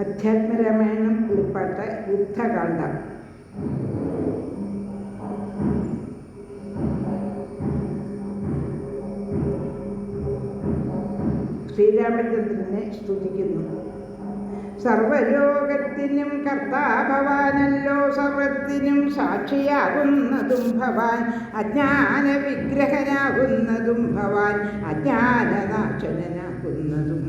അധ്യാത്മരാമായണം കിളിപ്പാട്ട് യുദ്ധകാന്ഡം. ശ്രീരാമചന്ദ്രനെ സ്തുതിക്കുന്നു. സർവലോകത്തിനും കർത്താഭവാനല്ലോ, സർവത്തിനും സാക്ഷിയാകുന്നതും ഭവാൻ, അജ്ഞാന വിഗ്രഹനാകുന്നതും ഭവാൻ, അജ്ഞാനനാശനാകുന്നതും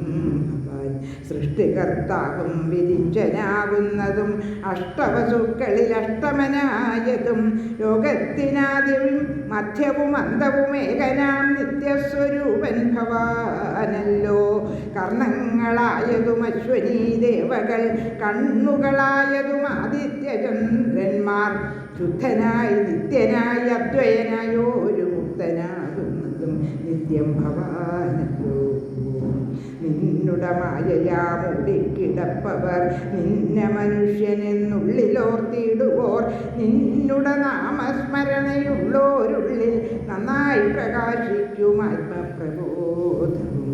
ഭവാൻ, സൃഷ്ടികർത്താവും വിരിഞ്ചനാകുന്നതും അഷ്ടവസുക്കളിൽ അഷ്ടമനായതും, ലോകത്തിനാദ്യവും മധ്യവും അന്തവും ഏകനാം നിത്യസ്വരൂപൻ ഭവാനല്ലോ, കർണങ്ങളായതും അശ്വനീ ദേവകൾ, കണ്ണുകളായതും ആദിത്യചന്ദ്രന്മാർ, ശുദ്ധനായി നിത്യനായി അദ്വയനായോരു മുക്തനാകുന്നതും നിത്യം ഭവാനല്ലോ, നിന്നുട മായയാ മൂടിക്കിടപ്പവർ, നിന്ന മനുഷ്യനെന്നുള്ളിലോർത്തിടുവോർ, നിന്നുട നാമസ്മരണയുള്ളോരുള്ളിൽ നന്നായി പ്രകാശിക്കും ആത്മപ്രബോധവും.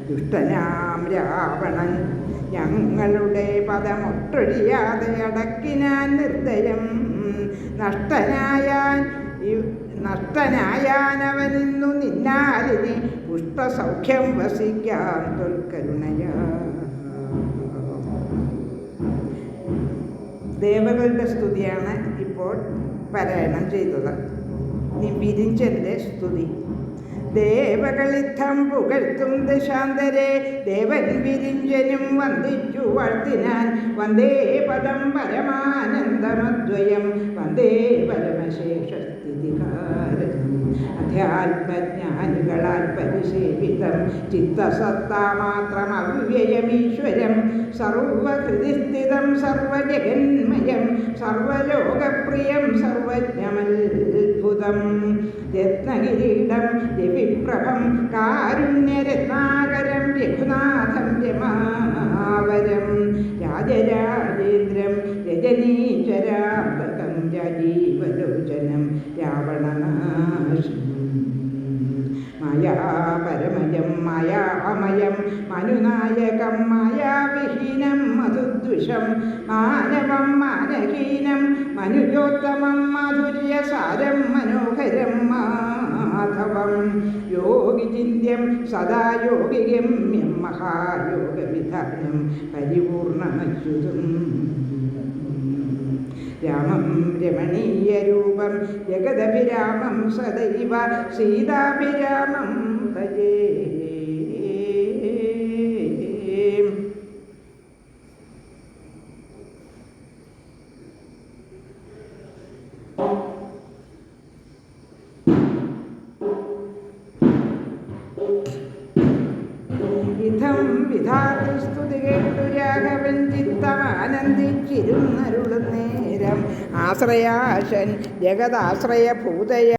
ദുഷ്ടനാം രാവണൻ ഞങ്ങളുടെ പദമൊട്ടൊഴിയാതെ അടക്കിനാൻ നിർദ്ദയം, നഷ്ടനായാനവനിന്നു നിന്നാലിനെ പുഷ്ടസൗഖ്യം വസിക്കാം തൊൽക്കരുണയാ. ദേവകളുടെ സ്തുതിയാണ് ഇപ്പോൾ പാരായണം ചെയ്തത്. വിരിഞ്ചൻ്റെ സ്തുതി. ദേവകളിത്തം പുകഴ്ത്തും ദശാന്തരെ, ദേവൻ വിരിഞ്ചനും വന്ദിച്ചു വാഴ്ത്തിനാൻ, വന്ദേ പദം പരമാനന്ദമദ്വയം, വന്ദേ പരമശേഷസ്ഥിതികാരണം, അധ്യാത്മജ്ഞാനികളാൽ പരിസേവിതം, ചിത്തസത്താമാത്രം അവ്യയമീശ്വരം, സർവഹൃദിസ്ഥിതം സർവജഗന്മയം, സർവലോകപ്രിയം സർവജ്ഞമത്ഭുതം, രത്നകിരീടം രവിപ്രഭം കാരുണ്യരത്നാകരം, രഘുനാഥം രമാവരം, രാജരാജേന്ദ്രം രജനീചരാന്തകം, രാജീവലോചനം രാവണനാശം, മായാപരമയം മായാമയം മനുനായകം, മായാവിഹീനം മധുദ്വിഷം, മാനവം മാനഹീനം മനുജോത്തമം, മാധുര്യസാരം മനോഹരം മാധവം, യോഗിചിന്യം സദാ യോഗിഗമ്യം, മഹായോഗവിധാനം പരിപൂർണമച്യുതം, രാമം രമണീയരൂപം ജഗദഭിരാമം സദൈവ സീതാഭിരാമം ഭജേ. ഇതം വിധാതുസ്തുതി കേട്ടു രാഘവൻ ചിത്തമാനന്ദിച്ചിരുന്നരുളുന്നേരം, ആശ്രയാശൻ ജഗദാശ്രയഭൂതയ